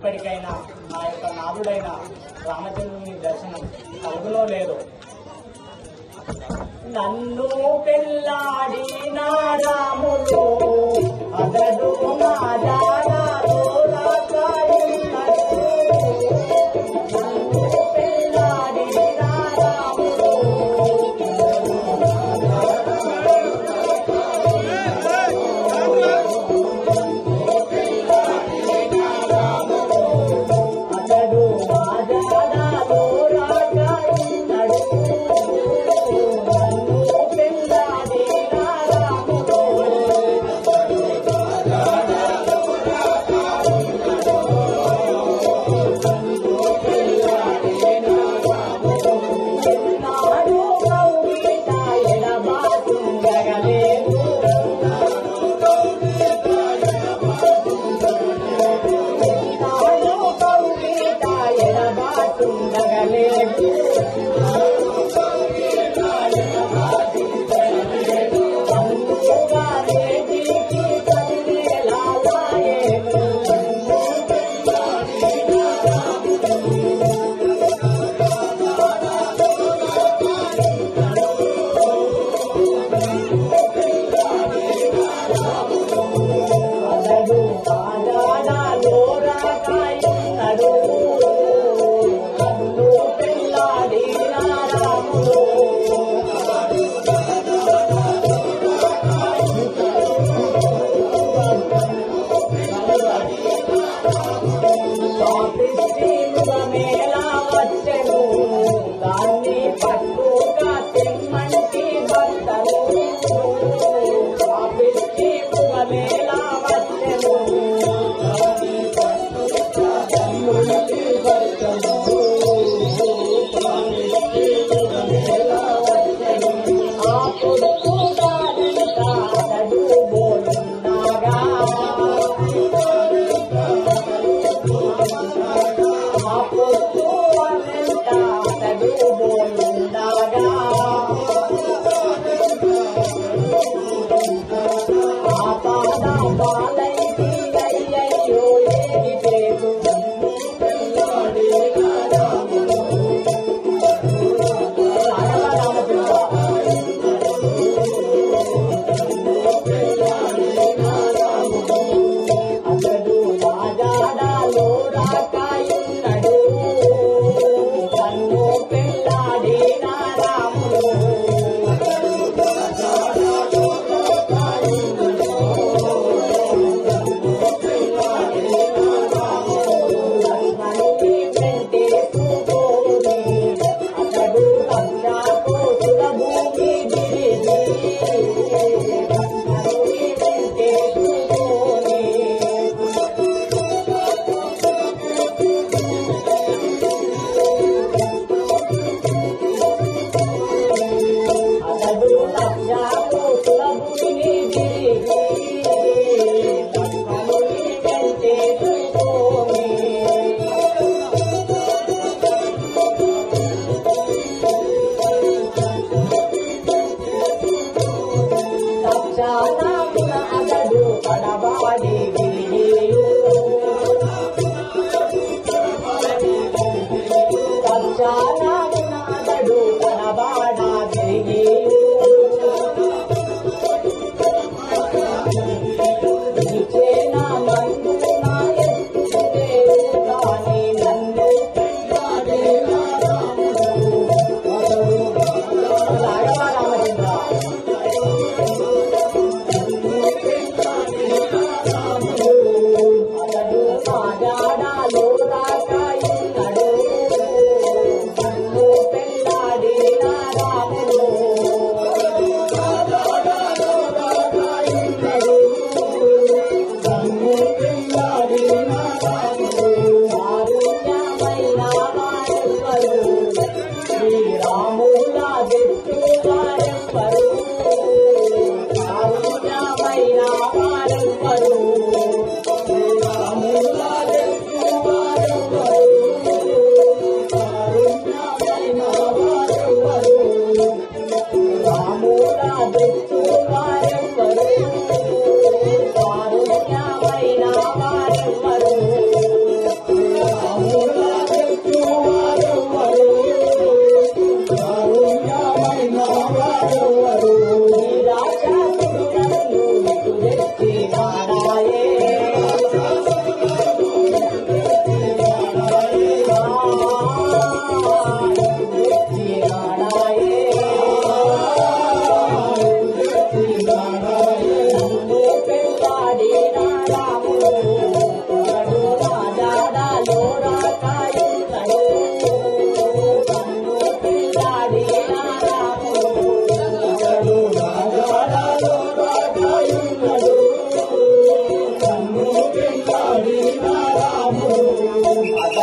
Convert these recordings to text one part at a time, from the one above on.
ఇప్పటికైనా నా యొక్క నాథుడైన రామచంద్రుని దర్శనం కలుగులో లేదు. నన్ను పెళ్ళాడిన రాముడు అతడు నా జాగాలో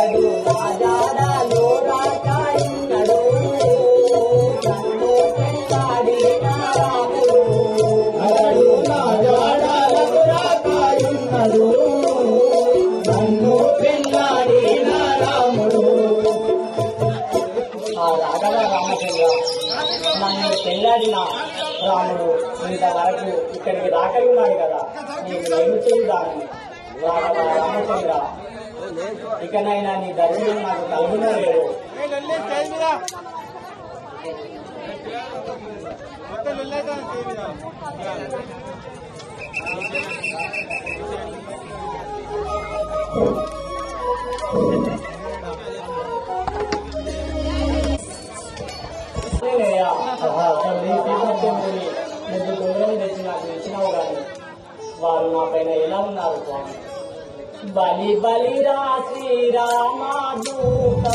గలడు నా జాడలో రాకాయున్నడు నన్ను పెళ్ళాడిన రాముడు గలడు నా జాడలకు రాకాయున్నడు నన్ను పెళ్ళాడిన రాముడు. ఆ రాఘవ రామచంద్ర నన్ను పెళ్ళాడిన రాముడు ఇంతవరకు ఇక్కడికి రాకలి ఉన్నాడు కదా, నీకు ఏమి చేయుదాను రాఘవ రామచంద్ర. ఇకనైనా నీ దర్శనం నాకు కలుగునే లేదు. ముద్దు గొర్రెలు తెచ్చి నాకు ఇచ్చినావు కానీ వారు నా పైన ఎలా ఉన్నారు స్వామి? బలి బలిరా శ్రీరామ దూత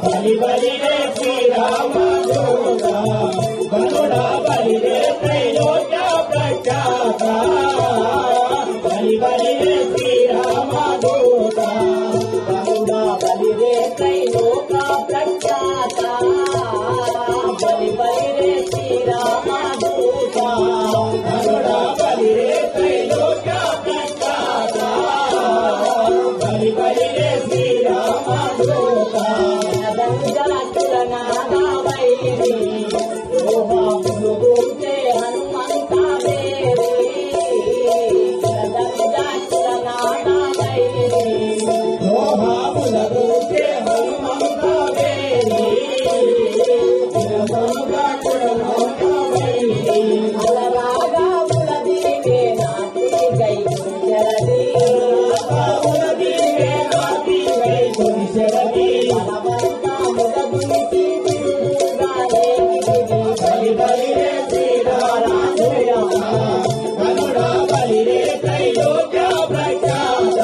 బలి బలి రే శ్రీరామ బలుడా బలి రే త్రైలోక్య ప్రఖ్యాత బలి బలి రే శ్రీరామ దూత బలుడా బలి రే త్రైలోక్య ప్రఖ్యాత నాదా వైరి రోహాములు గుంటే హనుమంత వేరి జాతుల నాదా వైరి రోహాముల గుంటే హనుమంత వేరి జాతుల నాదా వైరి అలరాగాముల దిగే నాటి గై గుంజరది అలరాగాముల దిగే నాటి గై గుంజరది బలి బలి రే శ్రీరామ కనుడ బలి రే త్రైలోక్య ప్రఖ్యాత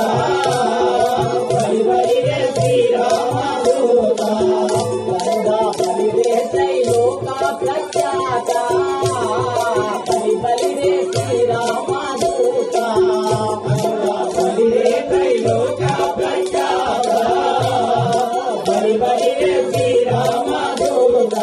బలి బలి రే శ్రీరామ దూత కనుడ బలి రే త్రైలోక ప్రఖ్యాత బలి బలి రే శ్రీరామ దూత కనుడ బలి రే త్రైలోక ప్రఖ్యాత బలి బలి రే శ్రీరామ దూత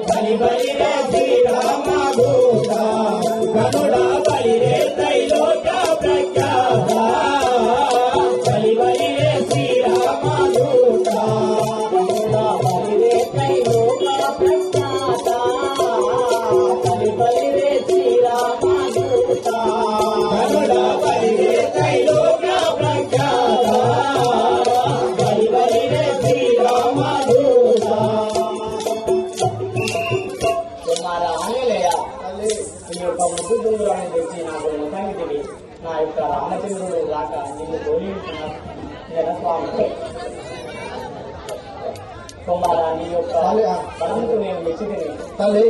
బలి బలి రే శ్రీరామ దూత కనుడ బలి రే త్రైలోక్య ప్రఖ్యాత బలి బలి రే శ్రీరామ దూత కనుడ బలి రే త్రైలోక్య ప్రఖ్యాత బలి బలి రే శ్రీరామ దూత కనుడ బలి రే త్రైలోక్య ప్రఖ్యాత బలి బలి రే శ్రీరామ దూత కుమార ఆంజనేయ ఈ యొక్క ముద్దు దూరాన్ని తెచ్చి నాకు ముఖానికి నా యొక్క రామచంద్రుడు రాక నిన్ను తోలించిన స్వామి కుమార నీ యొక్క బలంతో నేను మెచ్చితిని తల్లి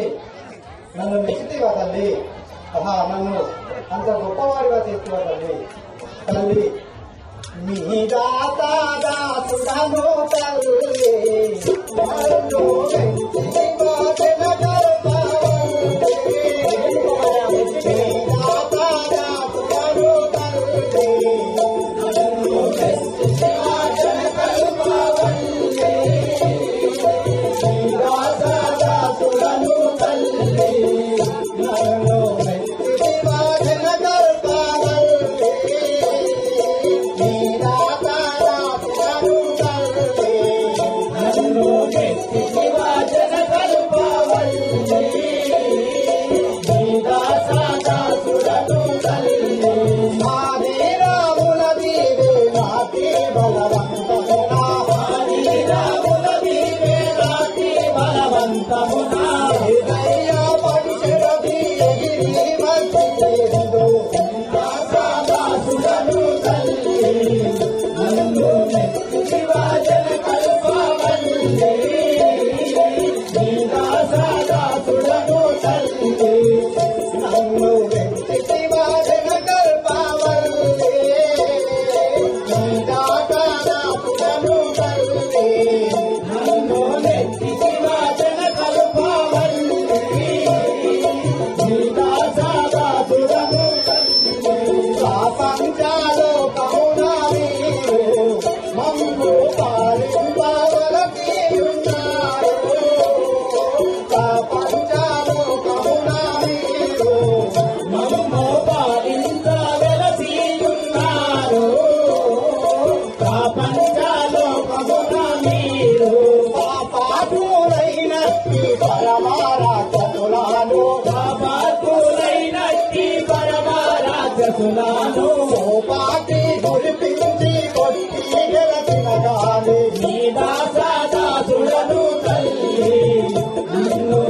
నన్ను మెచ్చితివా తల్లి నన్ను అంత గొప్పవాడిగా చేస్తువా తల్లి తల్లి మీ దాసుడను తల్లి నన్ను మెచ్చితివా రాక్షసులను పాటి గురిపించి కొట్టి గెలచిన గాలి నీ దాస దాసులను తల్లి నిన్ను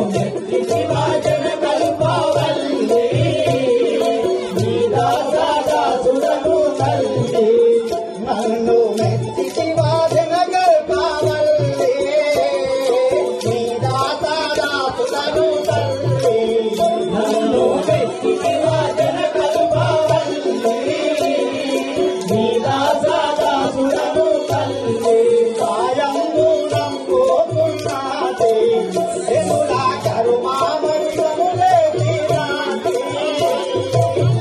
ఎనులా కరుమా మరుగములే తీరాటి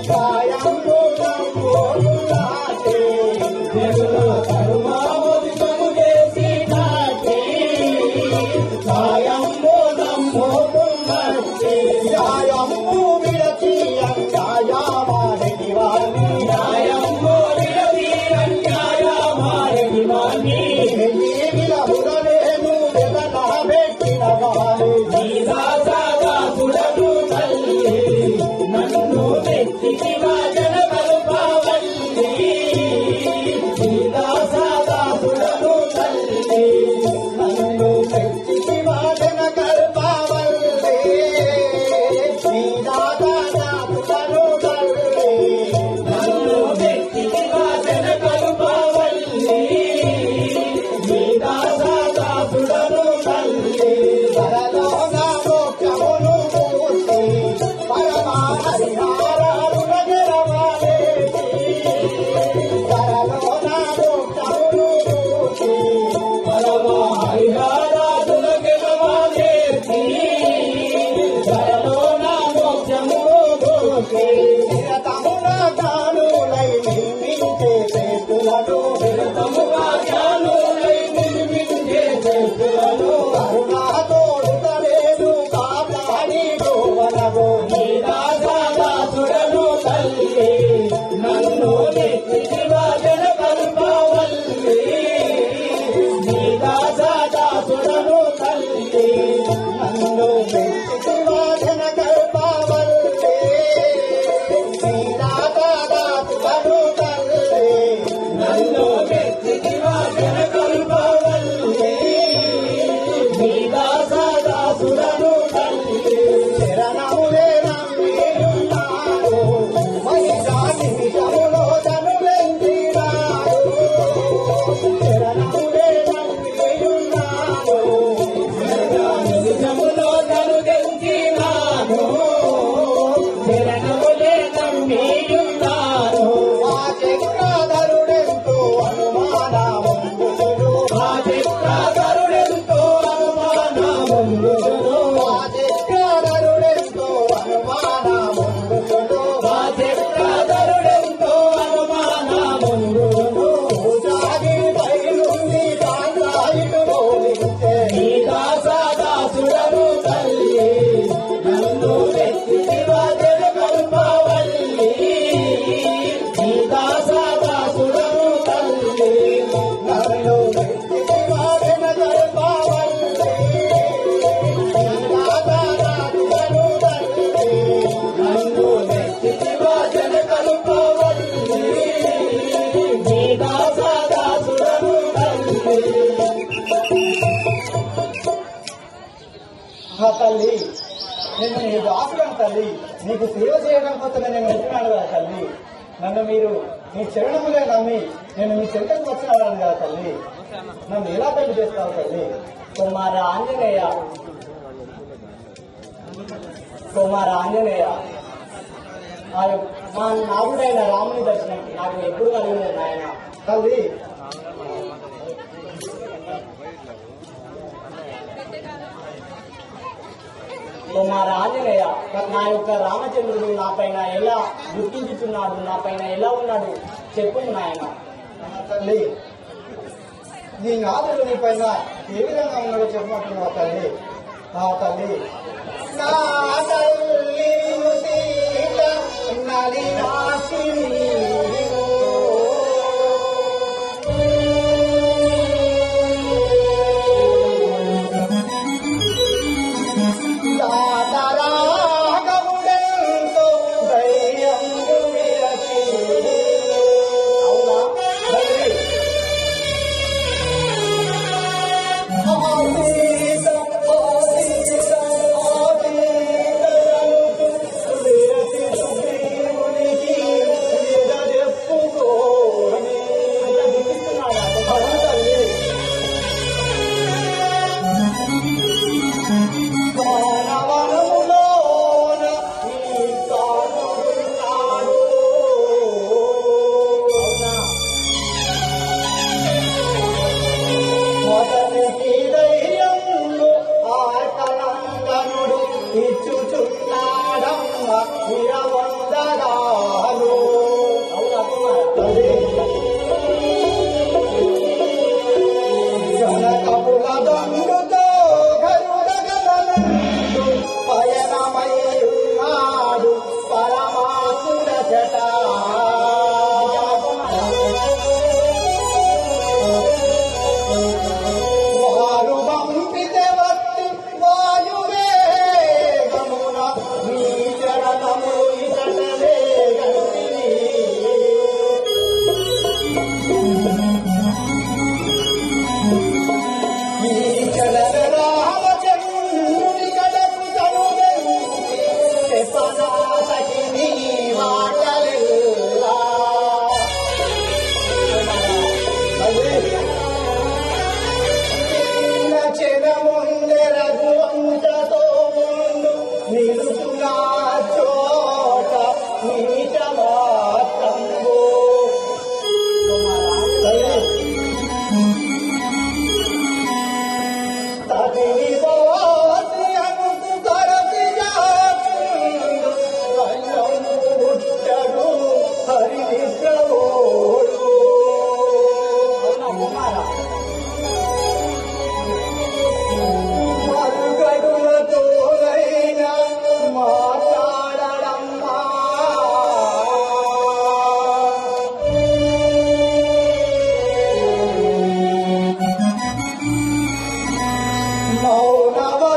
సాయంలో నమ్మోలాటి ఎనులా కరుమా మరుగములే తీరాటి సాయంలో నమ్మోలాటి న్యాయము విడచి అన్యాయమాడని వారిని న్యాయము విడచి అన్యాయమాడని వారిని విలమురలేను వెదలా పెట్టిన వారు నీదాసుడను తల్లి నన్ను వెతికివా జనకల్పవల్లి నీదాసుడను తల్లి నన్ను పెట్టి వాదన కల్పవల్లే నీ దాదాతులను తల్లి నన్ను వెతికివా జనకల్పవల్లి నీదాసుడను తల్లి వరలో నా మోక్షమును పూర్తి పరమా హరిహారాలున గెలవాలేసి వరలో నా మోక్షమును పూర్తి పరమా హరిహరాదుల గెలవాలేసి ధరలో నా మోక్షము గోసి నిరతమున గానులై నిర్మించే చేతులను నిరతముగా జ్ఞానులై నిర్మించే చేతులను కరుణాతోడుతలేను కాపాడి గోవనగో నీదాసుడను తల్లి నన్ను నెత్తివా జనకల్పవల్లి నీదాసుడను తల్లి నన్ను మెచ్చి వాదన కల్పవల్లే నీ దాదాతులను తల్లి నన్ను నెత్తివా జనకల్పవల్లి నీదాసుడను తల్లి శరణములే నమ్మియున్నాడు మహిళా నిమిషములో తనులెందినాడు శరణములే నమ్మియున్నాడు నిజములో తను తెంచినాను శరణములే నమ్మియున్నాను ఆ చక్రాధరుడెంతో అనుమానముందుడు ఆ చిత్రాకరుడెంతో అనుమానముందును ఆ చక్రాధరుడెంతో అనుమానముందుడు ఆ చిత్రాకరుడెంతో అనుమానముందును పూజాగి బయలుండి కాంతాయిటు బోధించే నీదాసుడను తల్లి నన్ను వెతికివా జనకల్పవల్లి నీదాసుడను తల్లి నన్ను మెచ్చి వాదన కల్పవల్లే నీ దాదాతులను తల్లి నన్ను వెతికివా జనకల్పవల్లి నీదాసుడను తల్లి ఆ తల్లి నేను నీ దాసులను తల్లి నీకు సేవ చేయడం కోసమే నేను వెళ్తున్నాను కదా తల్లి నన్ను మీరు మీ చరణములే నమ్మి నేను మీ చెంతకు వచ్చినాను కదా తల్లి నన్ను ఎలా పెళ్లి చేస్తావు తల్లి కుమార ఆంజనేయ కుమార ఆంజనేయ మా నాగుడైన రాముని దర్శనం నాకు ఎప్పుడు కలిగింది నాయన. తల్లి కుమార ఆంజనేయ నా యొక్క రామచంద్రుడు నా పైన ఎలా గుర్తించుతున్నాడు, నా పైన ఎలా ఉన్నాడు చెప్పు నాయన. తల్లి నీ నాదుడు నీ పైన ఏ విధంగా ఉన్నాడో చెప్పమంటున్నావు తల్లి. ఆ తల్లి నా తల్లి సీత నలినాశిని దాతరాగముడెంతో ధైర్యం విరచి అవునా తల్లి ఆశీస ఆశీస ఆశీస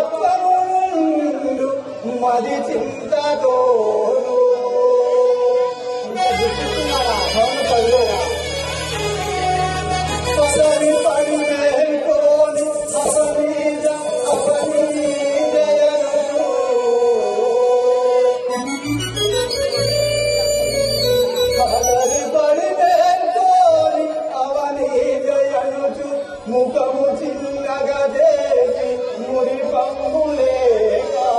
తప్పను మది చింతతోను పసరి పడి మేల్కోని అపనీజ అపనీజయను పసరి పడి మేల్కోని అవనీజయనుచు ముఖము చిన్నగా చేసి మురి పంబులేగా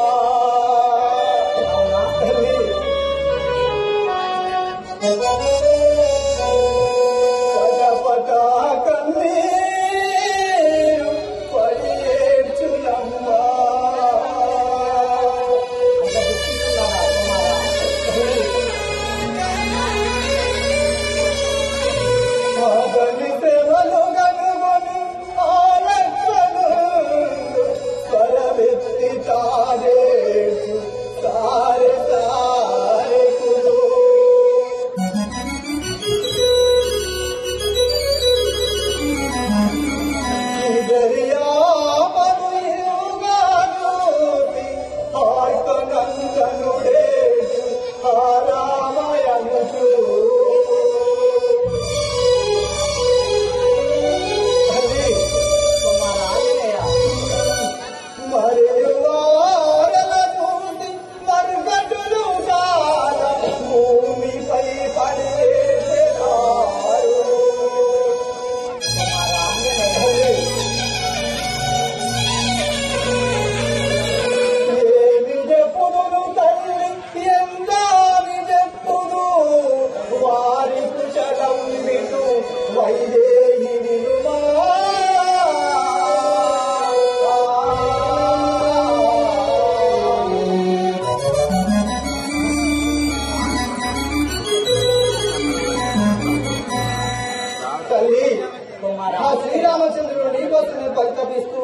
పట కన్నీరు పడి ఏడ్చునమ్మా మగని ప్రేమలు గనుగొని ఆలక్షను స్వరమెత్తి తారేసు తారే తారెకులు దర్యాపను యుగానూతి ఆర్తనందనుడేసు ఆరామయనుచు మరియు వారల చూసి మరుగటులు చాలా భూమిపై పడేసేదారు ఏమి చెప్పుదును తల్లి ఎందాని చెప్పుదు వారి కుశలం విను వైదేహి వినుమా తల్లి ఆ శ్రీరామచంద్రుడు నీకోసమే పరితపిస్తూ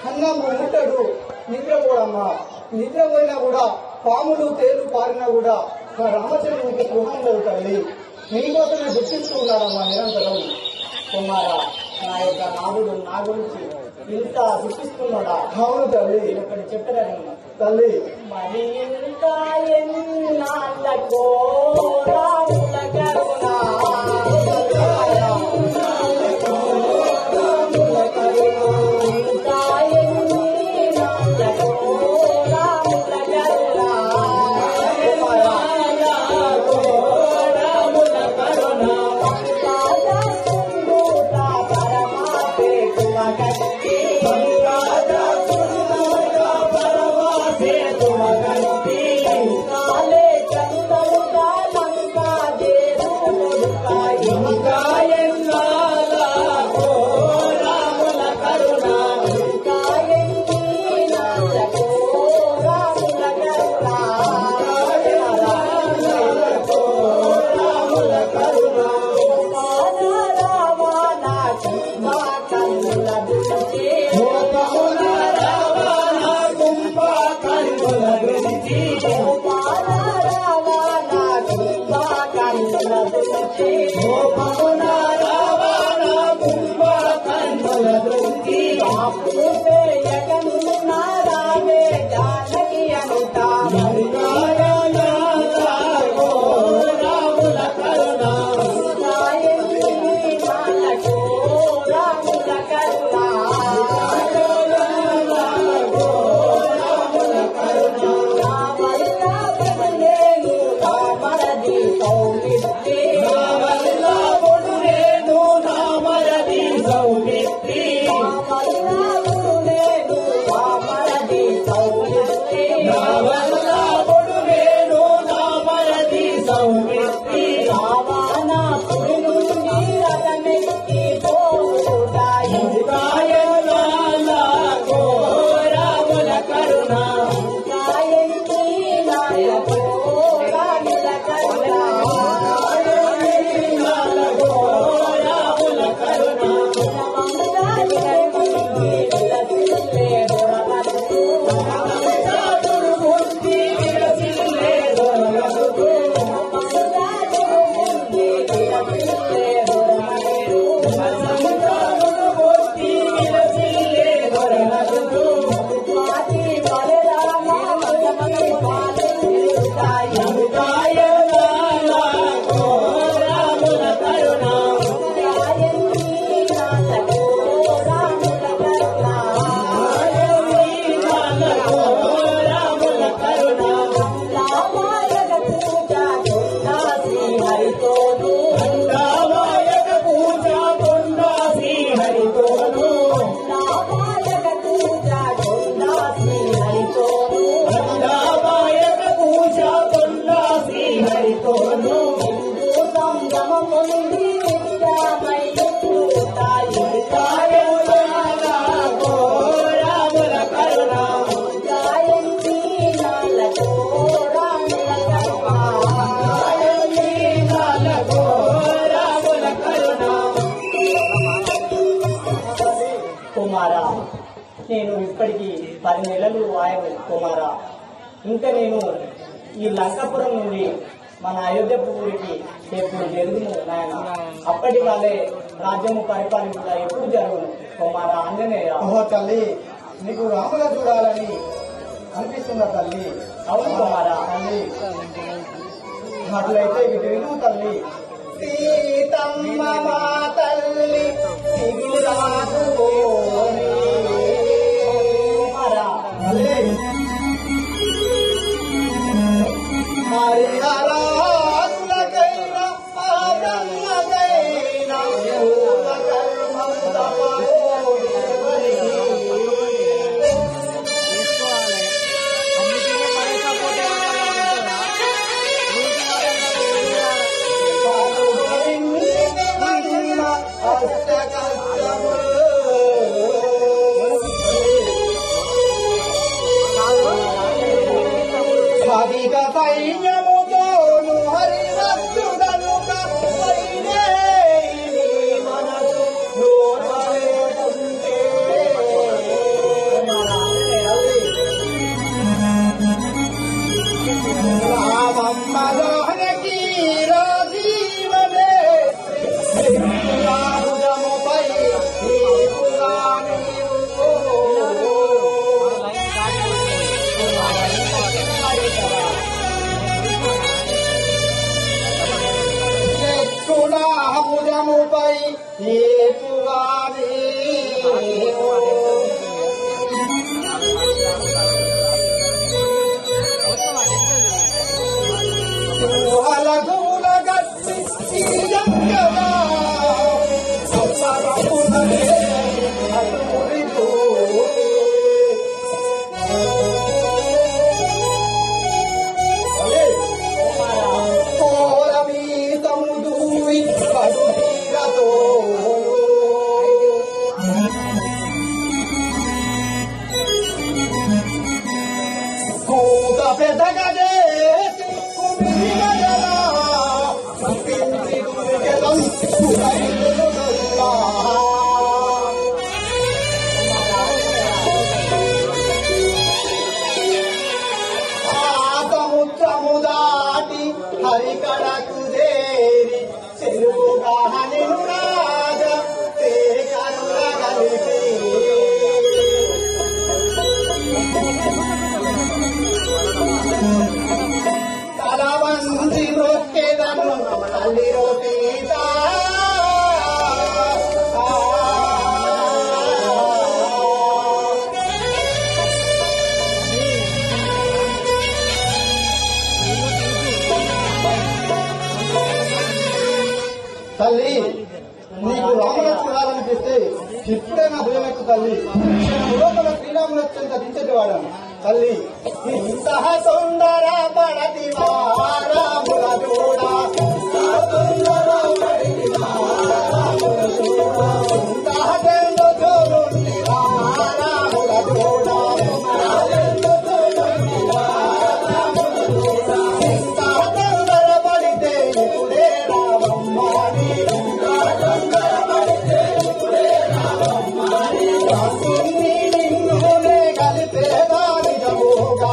అన్నము ముట్టడు నిద్రపోడమ్మా నిద్రపోయినా కూడా పాములు తేలు పారినా కూడా మా రామచంద్రునికి గృహం లేదు తల్లి నీకోసమే దుఃఖిస్తూ ఉన్నాడమ్మా నిరంతరం కుమారా నా యొక్క నాదుడు నా గురించి ఇంత దుఃఖిస్తున్నాడా? అవును తల్లి ఒకటి చెప్పారని తల్లి మరి ఇంత ఎన్నాళ్ళకో రాముల కరుణ ఇంత ఎన్నాళ్ళకో రాముల కరుణ 10 నెలలు ఆయన కుమారా. ఇంకా నేను ఈ లంకాపురం నుండి మన అయోధ్యపురికి ఎప్పుడు జరుగును నాయన. అప్పటి వాళ్ళే రాజ్యము పరిపాలన ఎప్పుడు జరుగును కుమారా ఆంజనేయ. ఓహో తల్లి, నీకు రాముల చూడాలని అనిపిస్తుందా తల్లి? అవును కుమారా. తల్లి అట్లయితే ఇటు విను తల్లి. సీతమ్మ మా తల్లి తిరుగురాకుపోని కుమారా తల్లి హరిహరాదులకైనా ఆ బ్రహ్మకైనా పూర్వకర్మం తపయోనివరికి. అధిక సైన్యముతోను హరిభక్తుడనుక మనసు నోర్వలేకుంటే రామమ్మ లోహనకి రాజీవనే రాముడముపై నీకుగా భుజముపై ఏపుగాని సింహలగూల గట్టి తీయంగగా సొప్పరపుననే అటురిపో పెదగదే సముద్రము దాటి హరికడకు చేరి చెరువుగా నిన్ను రాజా కలిపి తలవంతి నొక్కెదను తల్లిరో సీత. తల్లి నీకు రాముల చూడాలనిపిస్తే ఇప్పుడే నా భయం ఎక్కువ తల్లి. లోపల శ్రీరాములు వచ్చేంత దించేటివాడను తల్లి. ఇంత సుందర పడతి రాముల చూడా పడితే ఇప్పుడే రావమ్మాని నిన్నునే కలిపేదా నిజముగా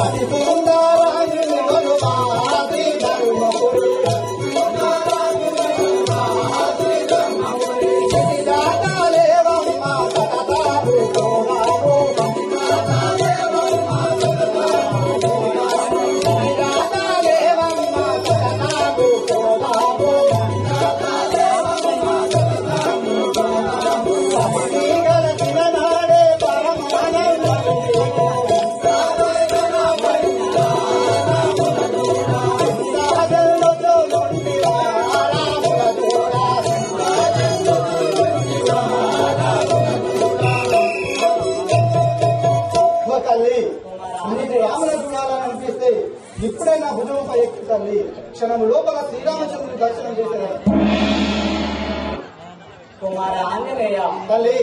అతి సుందరాంగిని వరువాది ధర్మపురి దాతాలేవమ్మ సతతాపు కోరావు దాతాలేవమ్మ సతతాపు కోరావు శ్రీగల తిరనాడే పరమానందము తల్లి నీకు రాముల చూడాలని అనిపిస్తే ఇప్పుడే నా భుజంపై ఎక్కు తల్లి క్షణం లోపల శ్రీరామచంద్రుని దర్శనం చేసేదాన్ని కుమార ఆంజనేయ, తల్లి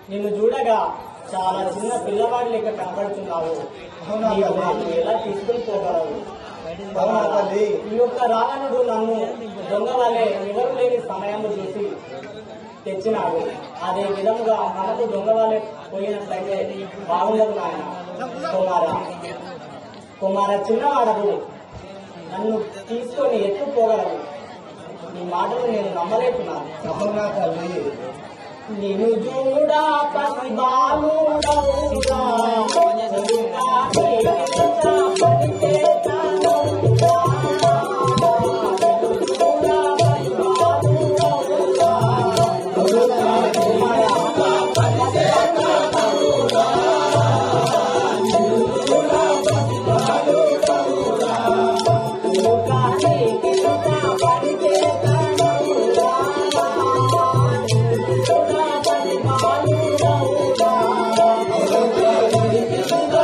నిన్ను చూడగా చాలా చిన్న పిల్లవాడి లెక్క కనబడుతున్నావు. అవునా నీవు తల్లి? నన్ను ఎలా తీసుకుని పోగలవు? అవునా తల్లి? ఈ యొక్క రావణుడు నన్ను దొంగ వలె ఎవరు లేని సమయంలో చూసి తెచ్చినాడు. అదే విధముగా మనకు దొంగ వలె పోయినట్లయితే బాగుండదు నాయన. కుమార చిన్నవాడదు, నన్ను తీసుకొని ఎత్తుపోగలవు. నీ మాటలు నేను నమ్మలేకున్నాను. అవునా తల్లి? నిన్ను చూడా పసి బాలుడవుగా Thank you.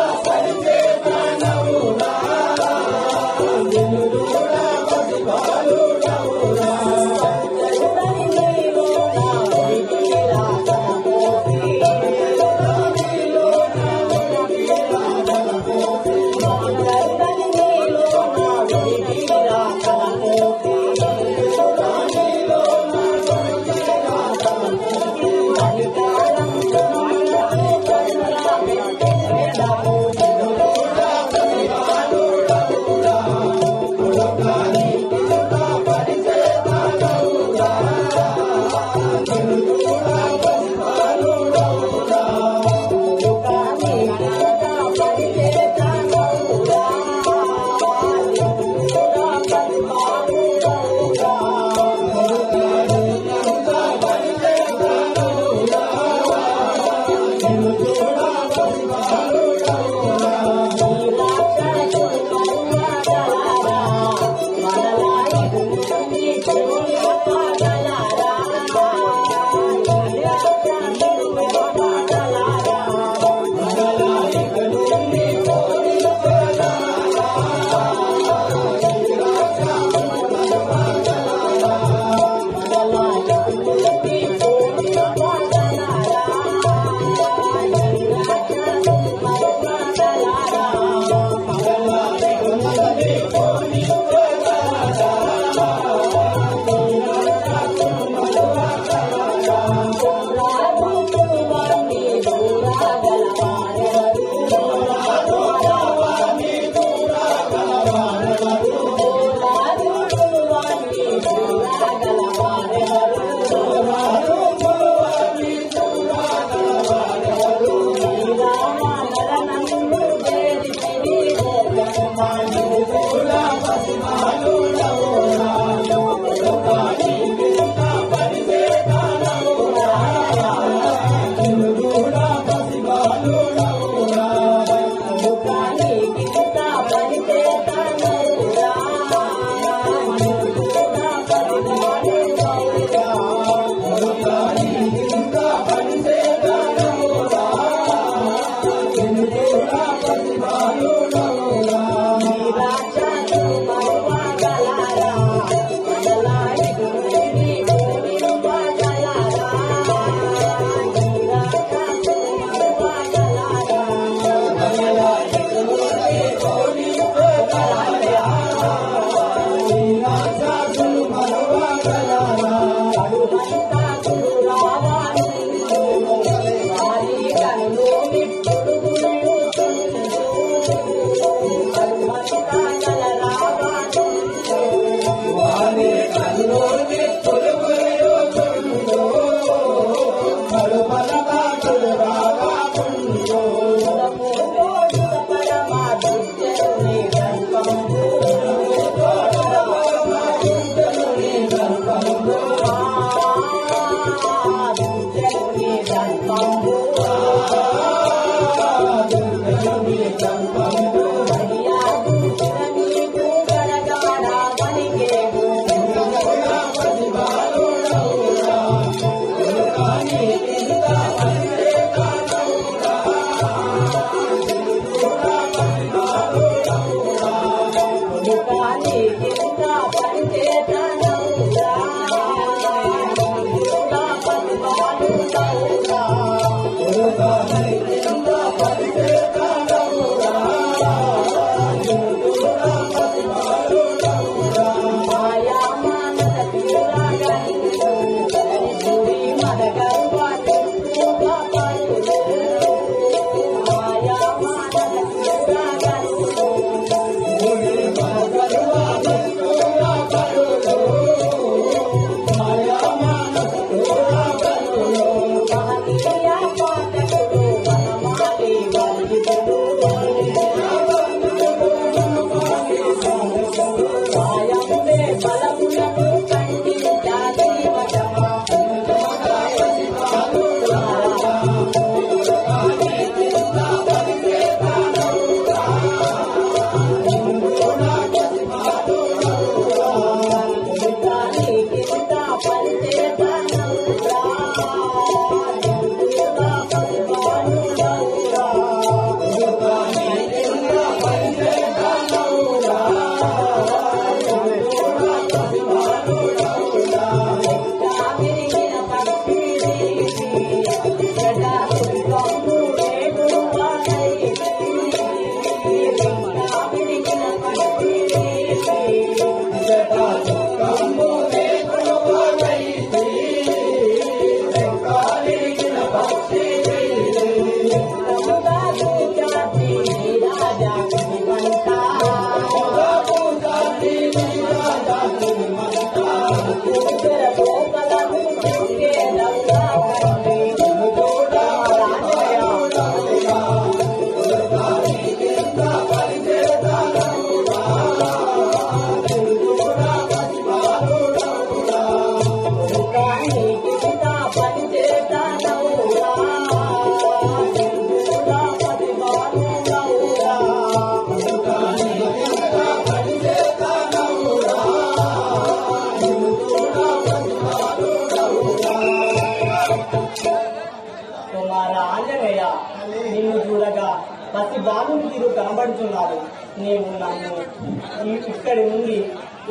పసి బాలుని తీరు కనబడుతున్నాడు. నీవు నన్ను ఇక్కడి నుండి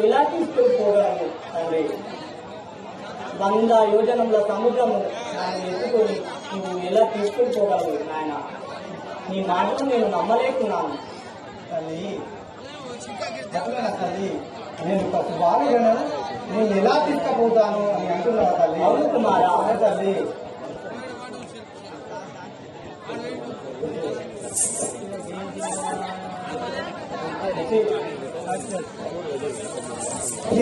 ఎలా తీసుకెళ్ళిపోగలను తండ్రి? 100 యోజనముల సముద్రము నన్ను ఎత్తుకొని నువ్వు ఎలా తీసుకెళ్ళిపోగలవు నాయన? నీ మాటను నేను నమ్మలేకున్నాను తల్లి. అట్లనా తల్లి? నేను పసి బాలుడను, నేను ఎలా తీసుకుపోతాను అని అంటున్నావా తల్లి? అవును కుమారా. అవును తల్లి.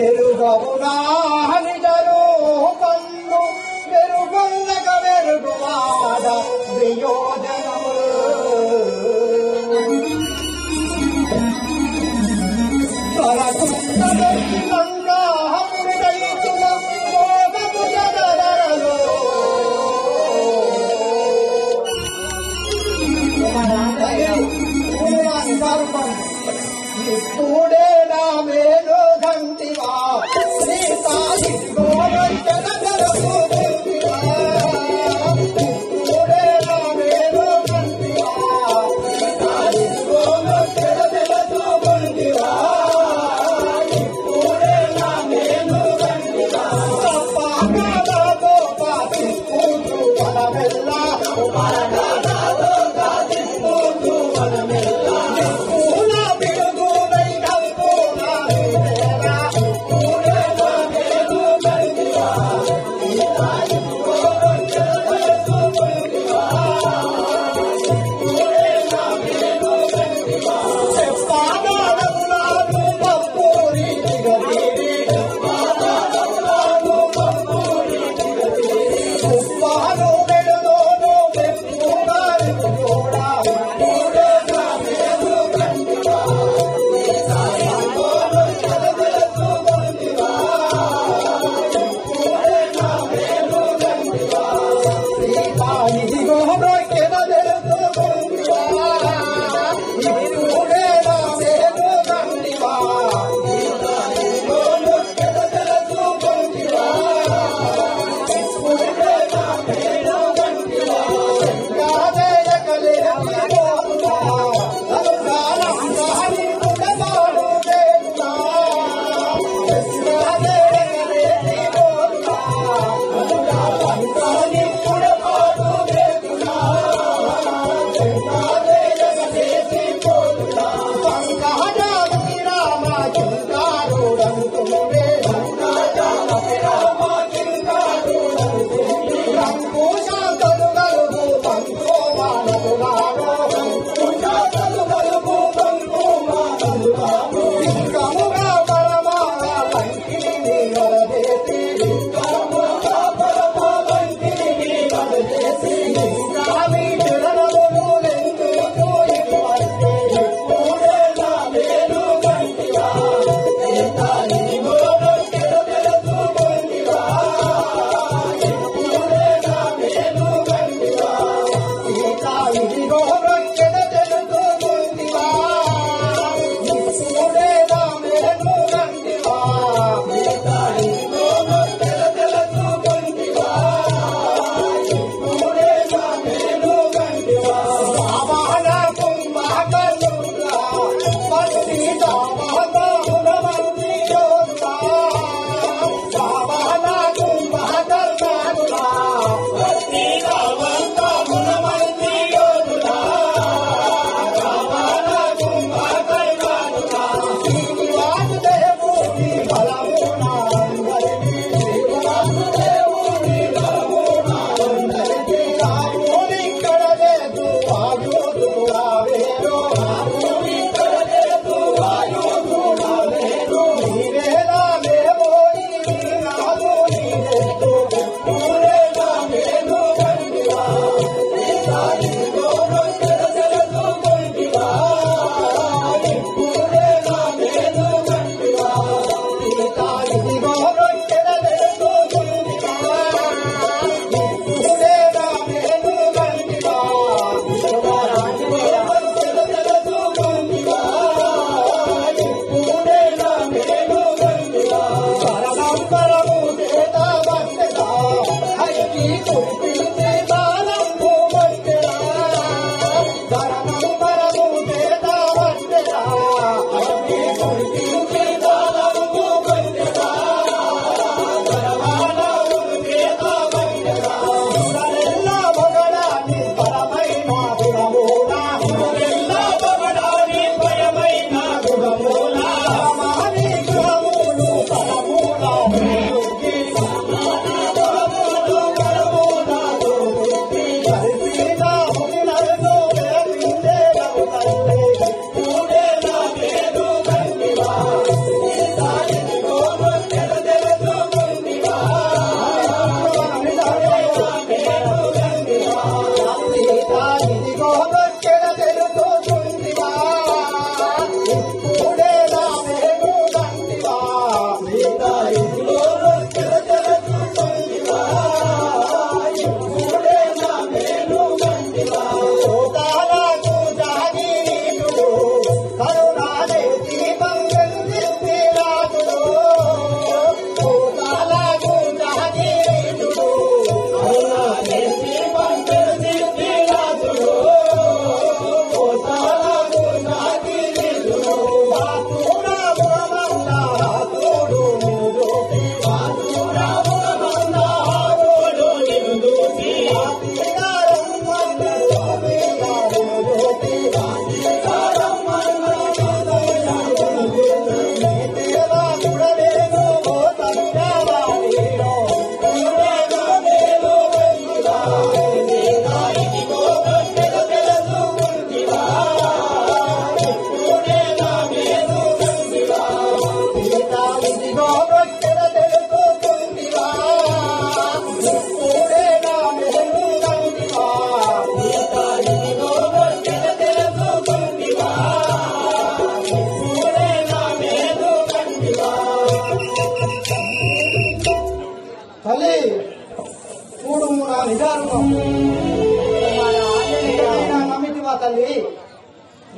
ఎరుగవునా నిజరు పండు వెరుగుండగ వెరుగువాడ వియోజనము ఇప్పుడే నా మేలు గంటివా నీ తాగి ఇప్పుడే నా మేలు గంటివా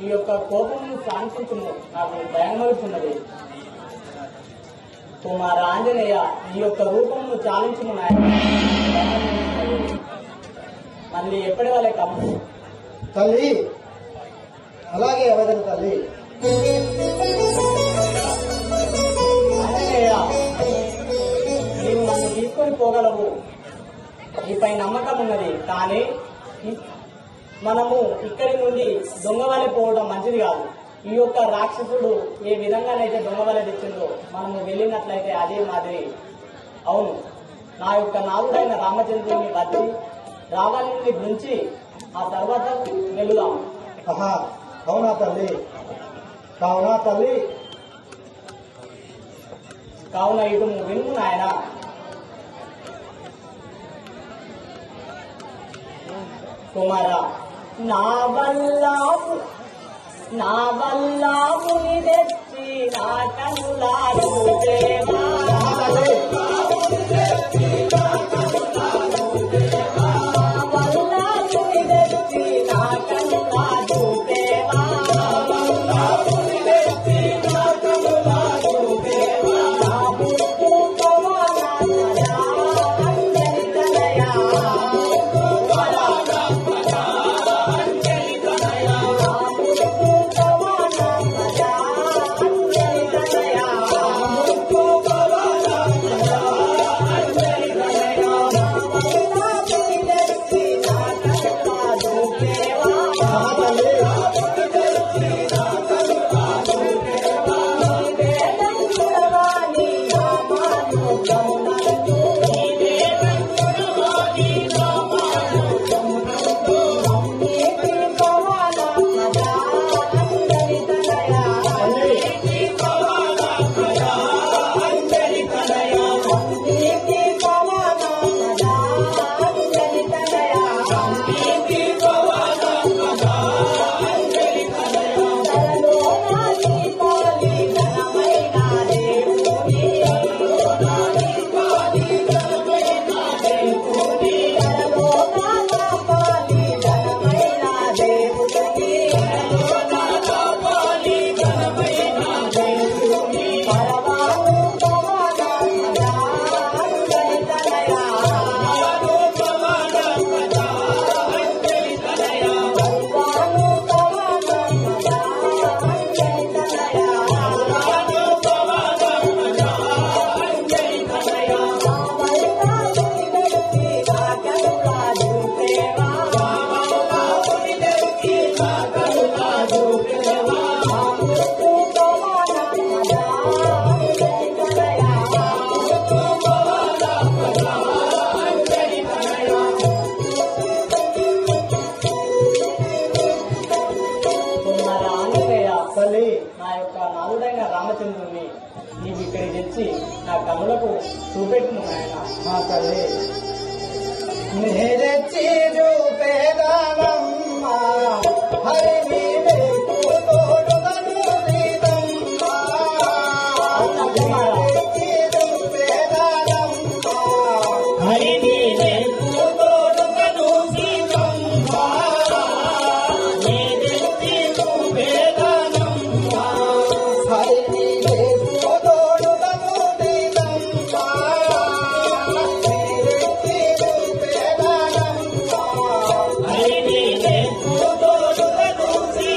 ఈ యొక్క కోపమును శాంతించుము, నాకు భయమలుచున్నది. కుమార ఆంజనేయ, ఈ యొక్క రూపమును చాలించుము నాయన. మళ్ళీ ఎప్పటి వాళ్ళే కమ్ము తల్లి. అలాగే అవతల తల్లి. ఆంజనేయ, నీవు నన్ను తీసుకొని పోగలవు, నీపై నమ్మకం ఉన్నది. కానీ మనము ఇక్కడి నుండి దొంగవలె పోవడం మంచిది కాదు. ఈ యొక్క రాక్షసుడు ఏ విధంగానైతే దొంగవలె తెచ్చిందో మనము వెళ్ళినట్లయితే అదే మాదిరి. అవును, నా యొక్క నాలుడైన రామచంద్రుని బట్టి రావణుని గురించి ఆ తర్వాత వెళ్దాం. ఆహా, అవునా తల్లి? కావునా తల్లి? కావున ఇటు విను నాయన. కుమార, నా వల్ల ముని తెచ్చి నా కనులారు దేవా. నా యొక్క నాలుడైన రామచంద్రుని నీవు ఇక్కడికి తెచ్చి నా కన్నులకు చూపెట్టును నాయన. మా తల్లి నేరెచ్చి చూపేదానమ్మ హరి నీవే తోడుగను సీతమ్మ. నేరెచ్చి చూపేదానమ్మ హరి నీవే తోడుగను సీతమ్మ. నేరెచ్చి చూపేదానమ్మ హరి నీవే తోడుగను సీతమ్మ. నేరెచ్చి చూపేదానమ్మ హరి నీవే తోడుగను సీతమ్మ.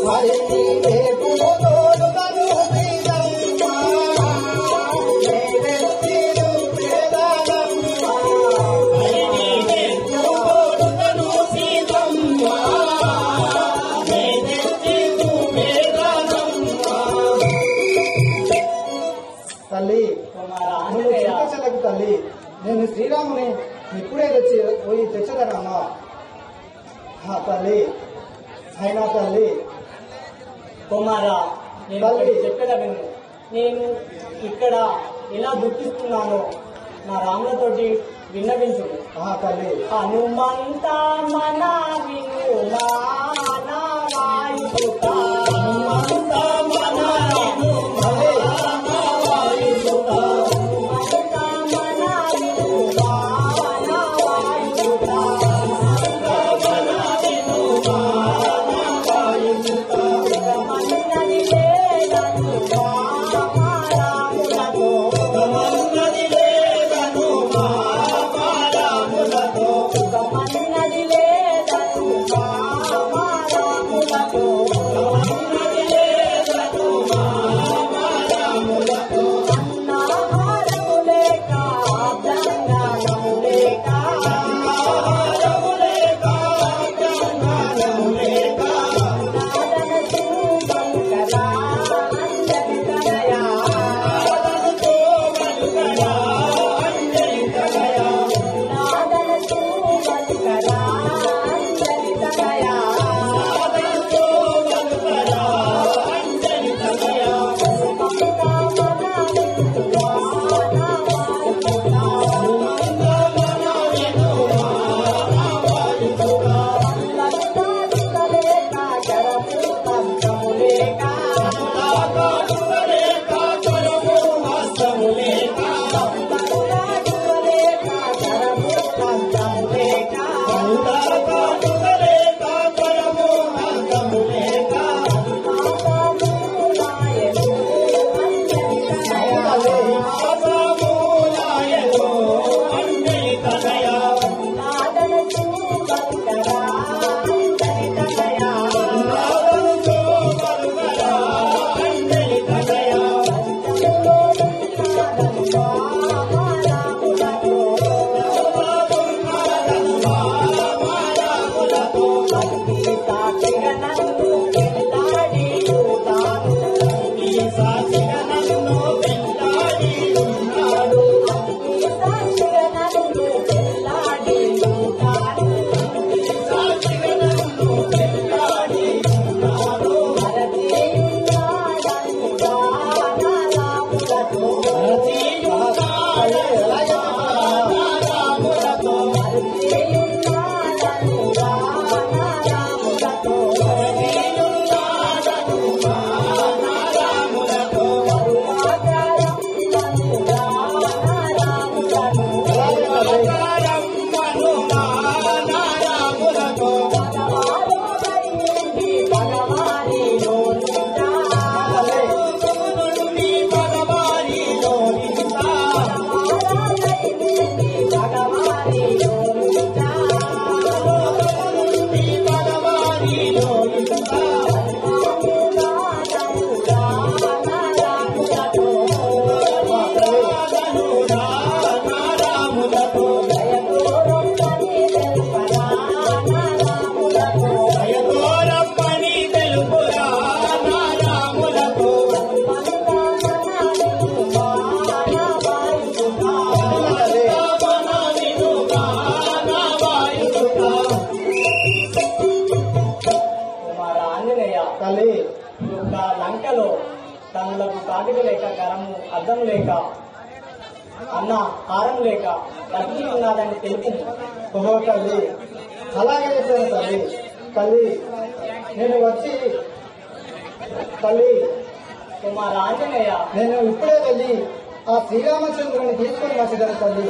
మరి రేపు తోడుగను శ్రీరమ్మ వేదెత్తిను వేదనమ్మ మరి నీవెంతో తోడుగను సీతమ్మ వేదెత్తిను వేదనమ్మ. తల్లి కుమార నువ్వు ఆంజనేయ చింతించలకు తల్లి, నేను శ్రీరాముని ఇప్పుడే పోయి తెచ్చదనమ్మా. తల్లి అయినా తల్లి కుమార నేను ఒకటి చెప్పేదా విను. నేను ఇక్కడ ఎలా దుఃఖిస్తున్నానో నా రాములతోటి విన్నవించు. తల్లి హనుమంత మన వినుమా నా వాయుసుత. హనుమంత మన వినుమా నా వాయుసుత. హనుమంత మన వినుమా నా వాయుసుత. సుఖమన్నది లేదను రాములతో. సుఖమన్నది లేదను రాములతో. సుఖమన్నది లేదను రాములతో. సుఖమన్నది లేదను రాములతో. అన్నాహారము లేక జంగము లేక. ఆహారము లేక జ్ఞానము లేక. నాదన శుభంకరా అంజలి తనయా. నాదనతో పలుకరా అంజలి తనయా. నాదన శుభంకరా అంజలి తనయా. నాదనతో పలుకరా అంజలి తనయా. తల్లి ఈ యొక్క లంకలో తనలకు కాటిక లేక కరము అద్దం లేక అన్న హారం లేక బతికి ఉన్నదని తెలుపు. ఓహో తల్లి అలాగే చెప్పాను తల్లి. తల్లి నేను వచ్చి తల్లి కుమార ఆంజనేయ నేను ఇప్పుడే వెళ్ళి ఆ శ్రీరామచంద్రుని తీసుకొని వచ్చేదాను తల్లి.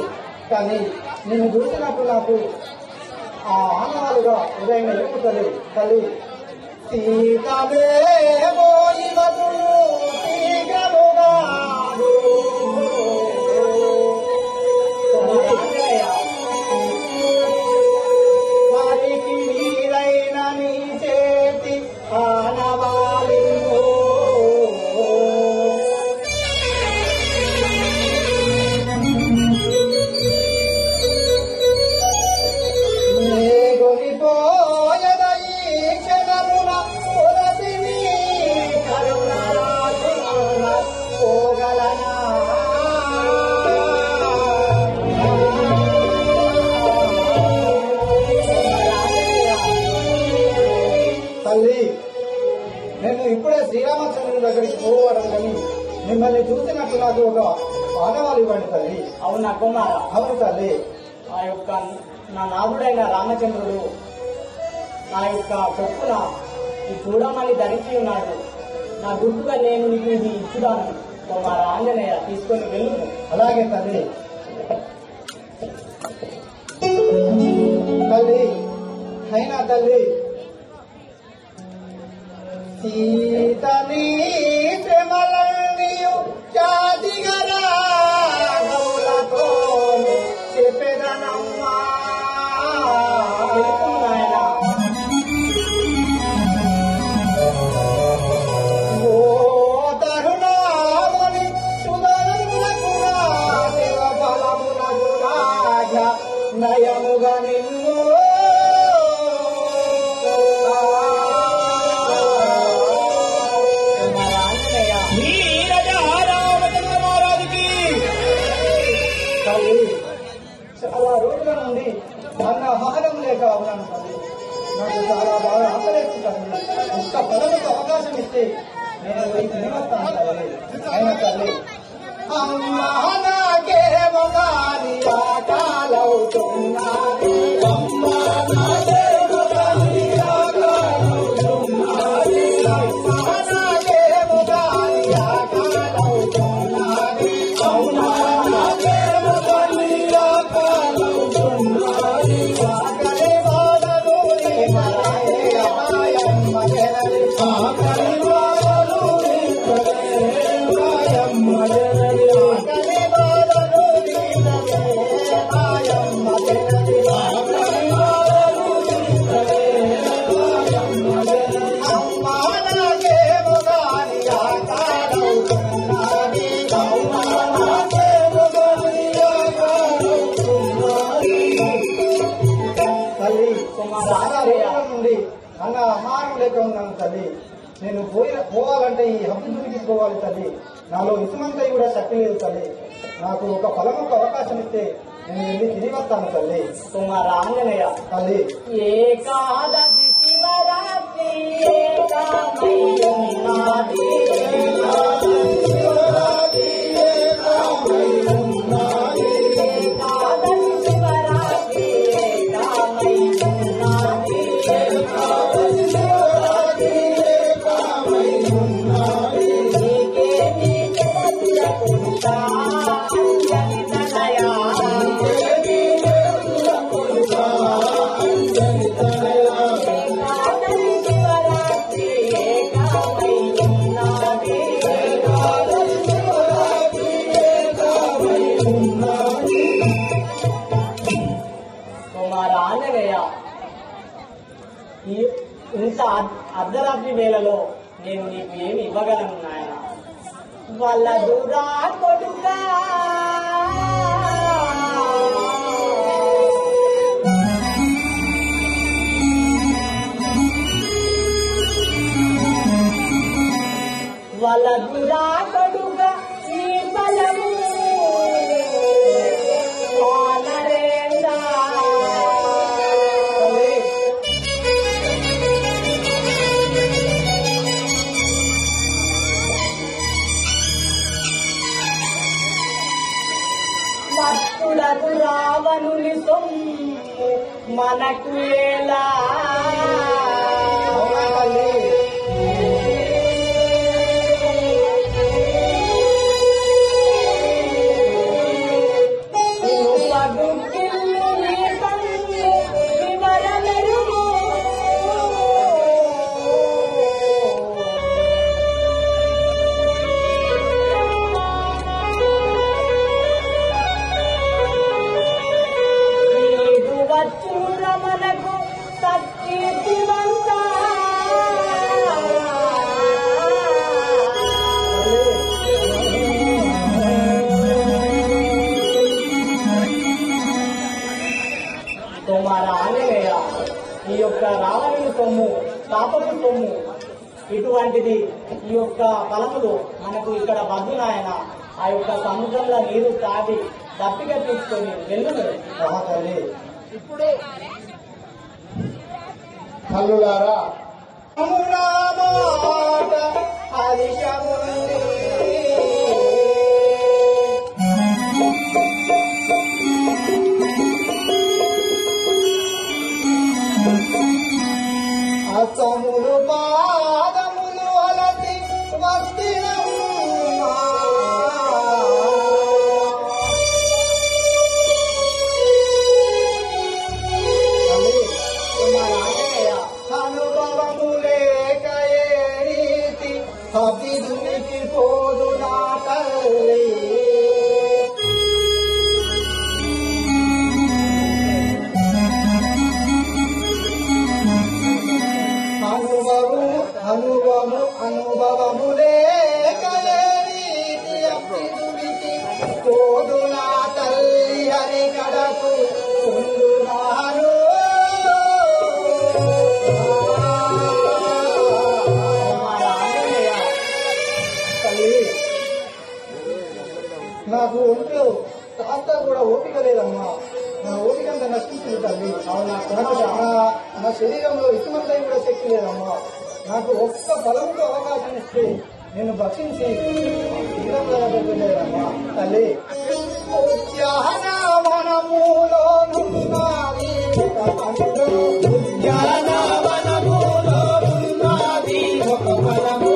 కానీ నిన్ను చూసినప్పుడు నాకు ఆ ఆనవాలుగా ఉదయం ఎదుగుతుంది తల్లి. సీతమేమో ఇవతులు శీఘ్రముగాను. కుమార ఆంజనేయ వారికి నీరైన నీ చేతి ఆనవా ఇప్పుడే శ్రీరామచంద్రుని దగ్గరికి పోవడం కానీ మిమ్మల్ని చూసినట్టు నాకు ఒక ఆనవాళ్ళు ఇవ్వండి తల్లి. అవునా కుమార? అవును తల్లి. ఆ యొక్క నా నాథుడైన రామచంద్రుడు నా యొక్క చొప్పున ఈ చూడమని ధరించి ఉన్నాడు. నా గుర్తుగా నేను నీకు ఇది ఇచ్చుదాను కుమార ఆంజనేయ, తీసుకొని వెళ్ళు. అలాగే తల్లి. తల్లి అయినా తల్లి, సీతని ప్రేమలన్నీయు జాతిగరా గౌలతో చెప్పెదనమ్మా. తెలుసు నాయన. ఓ తరుణాముని సుధనునకురా దేవ బలమునకురాజ నయముగా నిన్ను కుమార ఆంజనేయ, రామచంద్ర మహారాజుకి తల్లి చాలా రోజుల నుండి అన్న ఆహారం లేక ఉన్నాను తల్లి. నాకు చాలా బాగా ఆకలేస్తుంది తల్లి. ఒక్క పదవికి అవకాశం ఇస్తే నేను పోయి తినవస్తాను తల్లి. అయినా తల్లి, అమ్మా నాకేమో గాని ఆటలవుతున్నది. అమ్మా నాకేమో గాని ఆటలవుతున్నది. అమ్మా నాకేమో గాని ఆటలవుతున్నది. అమ్మా నాకేమో గాని ఆటలవుతున్నది. ఆకలి బాధలు నీ మరాయే మాయమ్మ జనని. ఆకలి బాధలు నీ మరాయే మాయమ్మ జనని. ఆకలి బాధలు నీ మరాయే మాయమ్మ జనని. ఆకలి బాధలు నీ మరాయే మాయమ్మ జనని. అమ్మా నాకేమో గాని ఆటలవుతున్నది. అమ్మా నాకేమో గాని ఆటలవుతున్నది. తల్లి చాలా రోజుల నుండి అన్న ఆహారం లేక ఉన్నాను తల్లి. నేను పోవాలంటే ఈ హబ్బుకి పోవాలి తల్లి. నాలో ఇసుమంతా కూడా శక్తి లేదు తల్లి. నాకు ఒక పొలంకు అవకాశం ఇస్తే నేను వెళ్ళి తిరిగి వస్తాను తల్లి. కుమార ఆంజనేయ, తల్లి ఏకాదశి శివరాత్రి ఏకామై ఉన్నది. ఏకాదశి శివరాత్రి ఏకామై ఉన్నది. నీకే నీ జగతులకుంటా అంజని తనయా. ఏకాదశి శివరాత్రి ఏకామై ఉన్నది. కుమార ఆంజనేయ, ఇంత అర్ధరాత్రి వేళలో నేను నీకు ఏమి ఇవ్వగలను నాయన? వాళ్ళ దురా కొడుకా వాళ్ళ దురా కొడుక ఈ బలము వానరేంద్ర. తల్లి భక్తులకు రావణుని సొమ్ము మనకు ఎలా? అవునా తల్లి? పగుకిల్లు నీ కన్ను వివరమెరుగు. నీకు వచ్చు రమణకు సత్కీర్తివంత. కుమార ఆంజనేయ, ఈ యొక్క రావణుని సొమ్ము పాపపు సొమ్ము ఇటువంటిది. ఈ యొక్క ఫలములు మనకు ఇక్కడ బద్దునాయన. ఆ యొక్క సముద్రంలో నీరు తాగి దప్పిగా తీసుకొని వెళ్ళు. మహా తల్లి. కల్లులారా మాట హరిషముంది అసములు పాదములు అలసి వస్తినమ్మా అనుభవములేక ఏ రీతి అభిదునికి పోదు నా తల్లి అనుభవములేక ఏ రీతి అభిదునికి పోదు నా తల్లి హరి కడకు ఉండునాను నాకు ఒంట్లో కాస్త కూడా ఓపిక లేదమ్మా. నా ఓపిక అంతా నశించింది తల్లి. నా శరీరంలో ఇసుమంతా కూడా శక్తి లేదమ్మా. నాకు ఒక్క బలంతో అవకాశం ఇస్తే నేను భక్షించి లేదమ్మా తల్లి. ఉద్యానవనములో ఉన్నది ఒక ఫలము. ఉద్యానవనములో ఉన్నది ఒక ఫలము.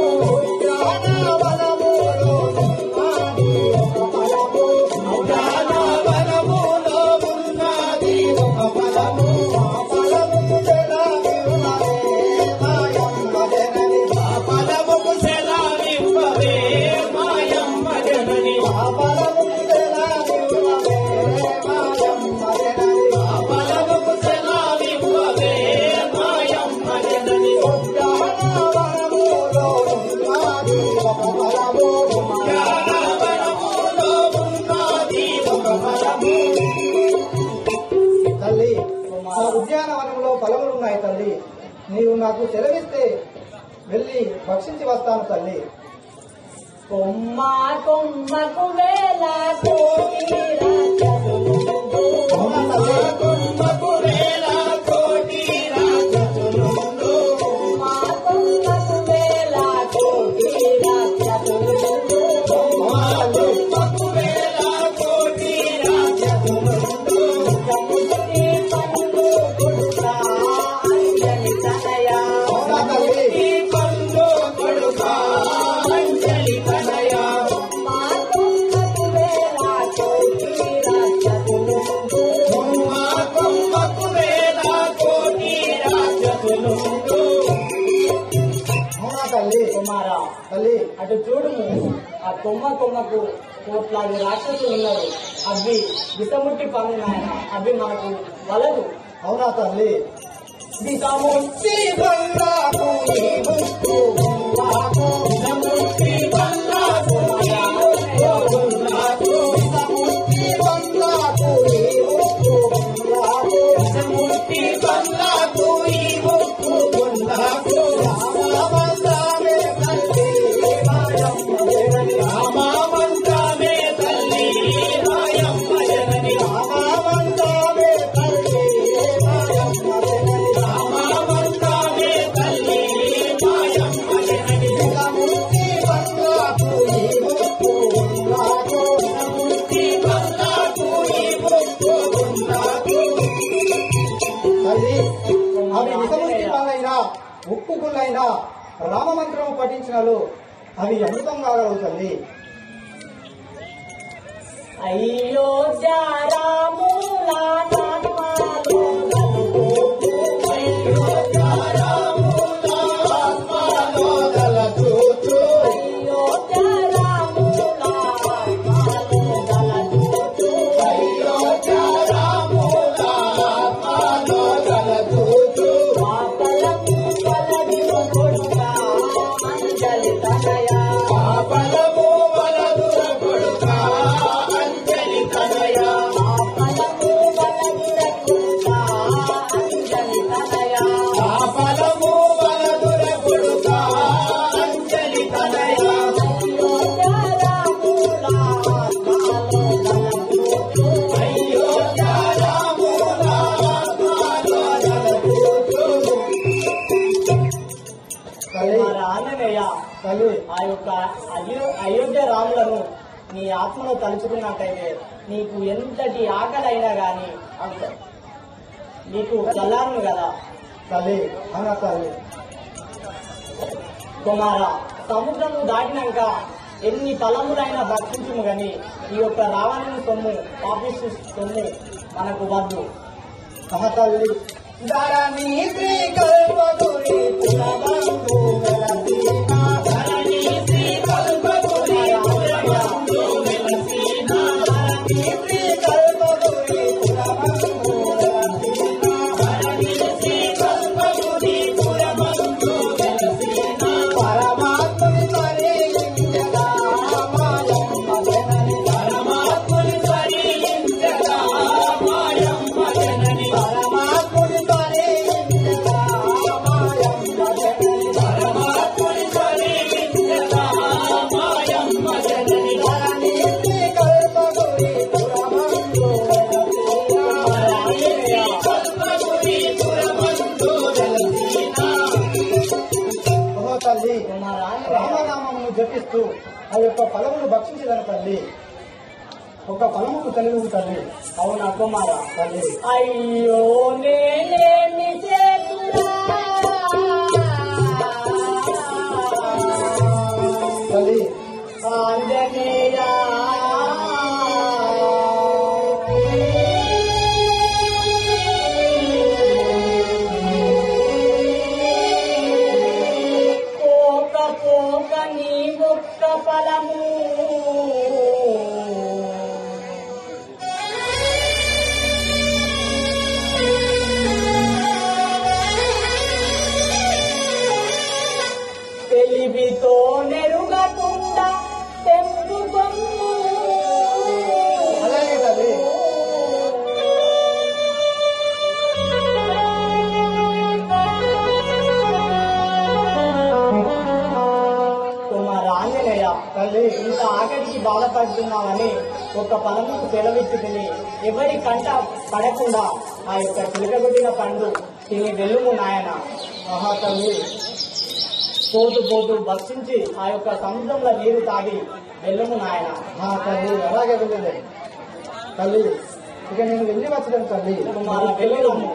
తల్లి మా ఉద్యానవనంలో ఫలములు ఉన్నాయి తల్లి. నీవు నాకు సెలవిస్తే వెళ్ళి భక్షించి వస్తాను తల్లి. కొమ్మ కొమ్మకు వేల కోటి రాజసులు కొమ్మకు వేల కోటి రాజసులు కొమ్మ కొమ్మకు వేల కోటి రాజసులు కొమ్మకు వేల కోటి రాజసులు సముద్రి పండు కొడుకా అంజలి తనయా సముద్రి పండు కొడుకా అంజలి తనయా కొమ్మ కొమ్మకు వేల కోటి రాజసులు కొమ్మకు వేల కోటి రాజసులు అవునా తల్లి? కుమారా తల్లి అటు చూడుము, ఆ కొమ్మకు కోట్లాది రాక్షసులు ఉన్నారు. అవి విషముట్టి పనులు నాయన, అవి మనకు వలదు. అవునా తల్లి? విషముట్టి బంగాకు ఈ ముక్కు బంగాకు సముద్రి బంగాకు బంగాకు సముద్రి బంగాకు ఈ ముక్కు బంగాకు సముద్రి బంగాకు ఈ ముక్కు బంగాకు రామమంతామే తల్లి మాయమ్మ జనని రామమంతామే తల్లి రాయమ్మ జనని రామమంతామే తల్లి మాయమ్మ జనని రామమంతామే తల్లి మాయమ్మ జనని సముద్రి బంగాకు ఈ ముక్కు బంగాకు సముద్రి బంగాకు ఈ ముక్కు బంగాకు తల్లి అవి విషముక్తి పాలైనా ఉప్పు గుళ్ళైనా రామమంత్రము పఠించినలు అవి అమృతం కాగలవు తల్లి. అయోధ్య రాములా నామాలో నలుగోపు అయోధ్య రాములా ఆత్మలో గలచూచు అయోధ్య రాములా నామాలో నలుగోపు అయోధ్య రాముల ఆత్మలో గలచూచు పాపలము పలదిను కొడుకా అంజలి తనయా పాపలము వలదు కొడుకా అంజలి తనయా పాపలము పలదిను తల్లి ఆ యొక్క అయోధ్య రాములను నీ ఆత్మలో తలుచుకున్నట్టయితే నీకు ఎంతటి ఆకలి అయినా గాని నీకు చల్లారును కదా తల్లి అవునా తల్లి కుమార. సముద్రము దాటినాక ఎన్ని ఫలములైనా భక్షించుము గాని ఈ యొక్క రావణుని సొమ్ము పాపిస్తు సొమ్ము మనకు వద్దు. తల్లి ధరణి శ్రీ కల్పగురి పురబంధు వెలసీనా ధరణి శ్రీ కల్పగురి పురబంధు వెలసీనా ధరణి శ్రీ కల్పగురి పురబంధు వెలసీనా ధరణి శ్రీ కల్పగురి పురబంధు వెలసీనా పరమాత్ముని పరియించగా మాయమ్మ జనని పరమాత్ముని పరియించగా మాయమ్మ జనని పరమాత్ముని పరియించగా మాయమ్మ జనని పరమాత్ముని పరియించగా మాయమ్మ జనని ధరణి శ్రీ కల్పగురి పురబంధు వెలసీనా ధరణి శ్రీ కల్పగురి పురబంధు వెలసీనా. ఓ తల్లి రామనామమును జపిస్తూ ఆ యొక్క ఫలమును భక్షించదని తల్లి ఒక ఫలముకు తెలుగు తల్లి. అవునా కుమార. తల్లి అయ్యో నేనేమి చేతురా తల్లి ఆంజనేయా పోక పోక నీ ఒక్క ఫలము తెలివితో నెరుగకుండా తెంపుకొమ్ము. అలాగే తల్లి కుమార ఆంజనేయ, తల్లి ఇంత ఆకలికి బాధపడుతున్నామని ఒక ఫలముకు సెలవిచ్చి తిని ఎవరి కంట పడకుండా ఆ యొక్క చిలకగొట్టిన పండు తిని వెలుము నాయన. మహా తల్లి పోతూ పోతూ భక్షించి ఆ యొక్క సముద్రంలో నీరు తాగి వెలుము నాయన. మా తల్లి అలాగే వెళ్ళలే తల్లి. ఇక నేను వెళ్ళి వచ్చాను తల్లి. కుమార వెలుము.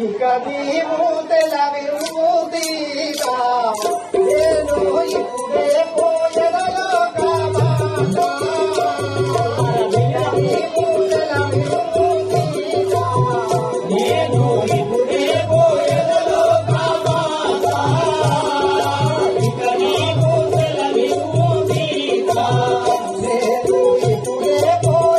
ఇక నీవు తెలవిరుమూతిగా నేను ఇప్పుడే పోయెదలో కామాటా. నీవు తెలవిరుమూతిగా నేను ఇప్పుడే పోయెదలో కామాటా. ఇక నీవు తెలవిరుమూతిగా నేను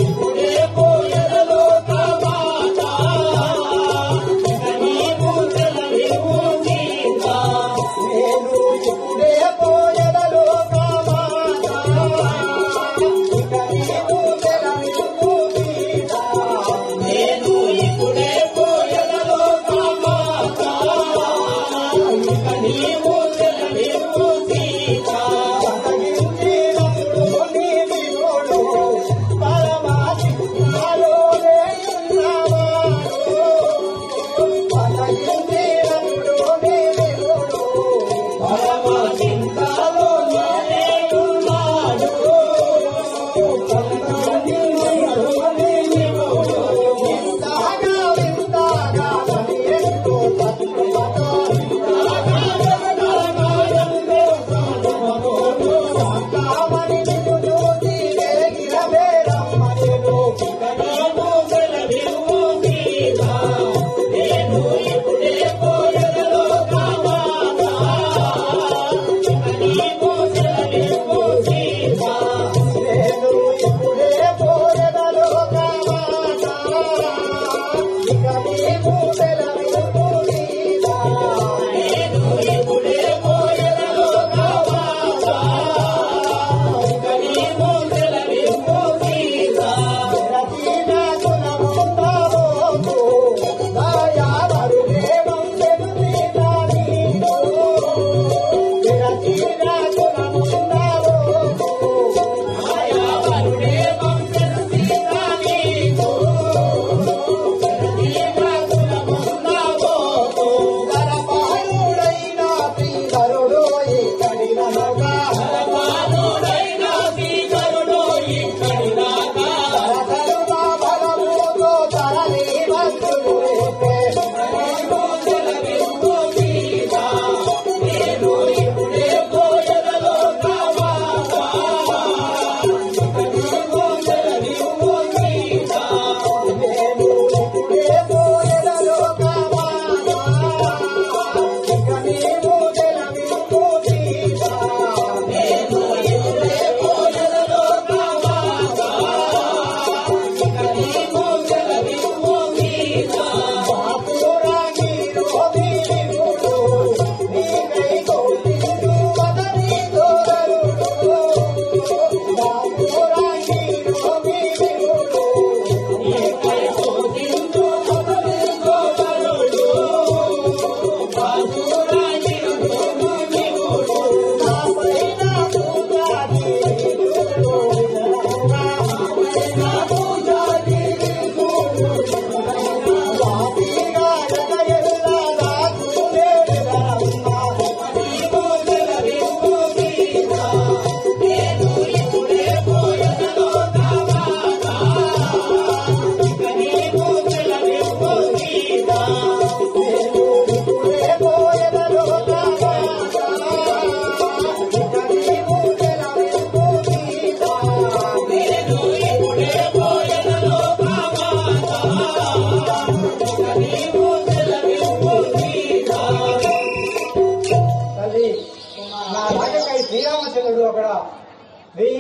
ఇప్పుడే పోయెదలో కామాటా. ఇక నీవు తెలవిరుమూతిగా ఇప్పుడే పోయెదలో కామాటా. ఇక నీవు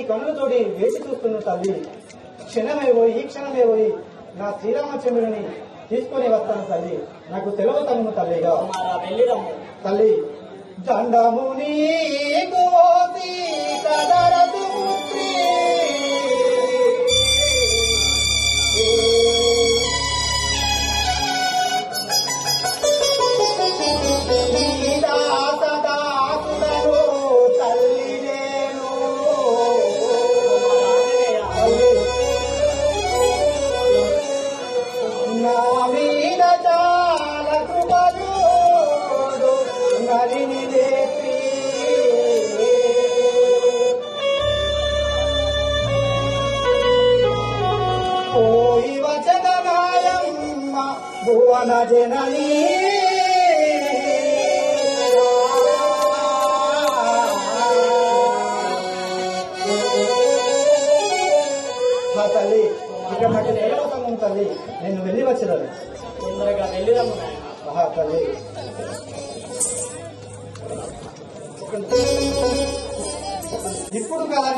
కనులతోటి వేచి చూస్తున్న తల్లి. క్షణమే పోయి ఈ క్షణమే పోయి నా శ్రీరామచంద్రుని తీసుకొని వస్తాను తల్లి. నాకు తెలివ తమ్మును తల్లిగా. కుమారా వెళ్ళిరమ్ము. తల్లి దండము నీకు సీతదరదు పుత్రి. నీ దాస దాసుడను తల్లి నేను. తల్లి నా మీద చాలా కృపలు నలిని లేపి పోయి వచనమాయమ్మ భువన జననీ. మా తల్లి ఇక్కడ నాకు నిలవతం తల్లి. నేను వెళ్ళి వచ్చేదాన్ని. తొందరగా వెళ్ళిరమ్ము నాయన. ఆహా తల్లి ఇప్పుడు కదా